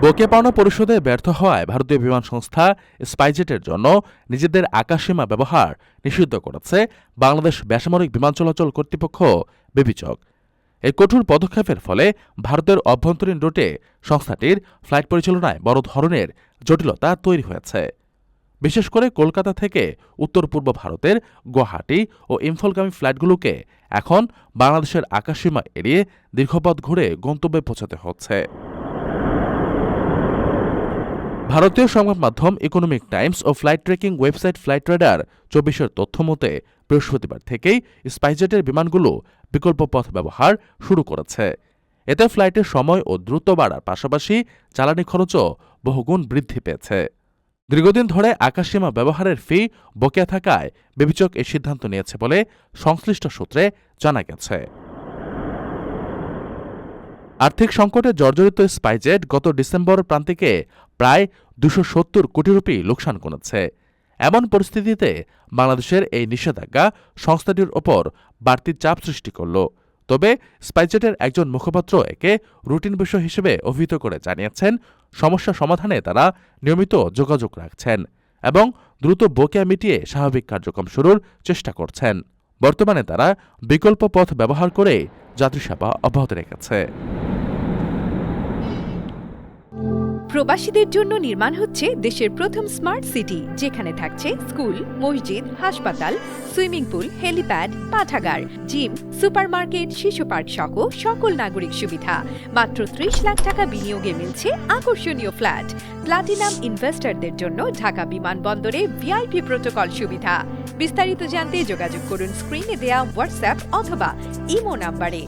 বকেয়া পাওনা পরিশোধে ব্যর্থ হওয়ায় ভারতীয় বিমান সংস্থা স্পাইসজেটের জন্য নিজেদের আকাশসীমা ব্যবহার নিষিদ্ধ করেছে বাংলাদেশ বেসামরিক বিমান চলাচল কর্তৃপক্ষ বেবিচক। এই কঠোর পদক্ষেপের ফলে ভারতের অভ্যন্তরীণ রুটে সংস্থাটির ফ্লাইট পরিচালনায় বড় ধরনের জটিলতা তৈরি হয়েছে। বিশেষ করে কলকাতা থেকে উত্তর পূর্ব ভারতের গুয়াহাটি ও ইম্ফলগামী ফ্লাইটগুলোকে এখন বাংলাদেশের আকাশসীমা এড়িয়ে দীর্ঘপথ ঘুরে গন্তব্যে পৌঁছাতে হচ্ছে। ভারতীয় সংবাদ মাধ্যম ইকোনমিক টাইমস ও flight tracking website flight radar ২৪-এর তথ্য মতে বৃহস্পতিবার থেকেই স্পাইসজেটের বিমানগুলো বিকল্প পথ ব্যবহার শুরু করেছে। এতে ফ্লাইটের সময় ও দ্রুত বাড়ার পাশাপাশি জ্বালানি খরচও বহুগুণ বৃদ্ধি পেয়েছে। দীর্ঘদিন ধরে আকাশসীমা ব্যবহারের ফি বকেয়া থাকায় বেবিচক এই সিদ্ধান্ত নিয়েছে বলে সংশ্লিষ্ট সূত্রে জানা গেছে। আর্থিক সংকটে জর্জরিত স্পাইসজেট গত ডিসেম্বর প্রান্তিকে প্রায় ২৭০ কোটি রুপি লোকসান করেছে। এমন পরিস্থিতিতে বাংলাদেশের এই নিষেধাজ্ঞা সংস্থাটির ওপর বাড়তি চাপ সৃষ্টি করল। তবে স্পাইসজেটের একজন মুখপাত্র একে রুটিন বিষয় হিসেবে অভিহিত করে জানিয়েছেন, সমস্যা সমাধানে তারা নিয়মিত যোগাযোগ রাখছেন এবং দ্রুত বকেয়া মিটিয়ে স্বাভাবিক কার্যক্রম শুরুর চেষ্টা করছেন। বর্তমানে তারা বিকল্প পথ ব্যবহার করে যাত্রীসেবা অব্যাহত রেখেছে। প্রবাসীদের জন্য নির্মাণ হচ্ছে দেশের প্রথম স্মার্ট সিটি, যেখানে থাকছে স্কুল, মসজিদ, হাসপাতাল, সুইমিং পুল, হেলিপ্যাড, পাঠাগার, জিম, সুপারমার্কেট, শিশু পার্ক সহ সকল নাগরিক সুবিধা। মাত্র ৩০ লাখ টাকা বিনিয়োগে মিলছে আকর্ষণীয় ফ্ল্যাট। প্লাটিনাম ইনভেস্টরদের জন্য ঢাকা বিমানবন্দরে ভিআইপি প্রোটোকল সুবিধা। বিস্তারিত জানতে যোগাযোগ করুন স্ক্রিনে দেয়া হোয়াটসঅ্যাপ অথবা ইমো নাম্বারে।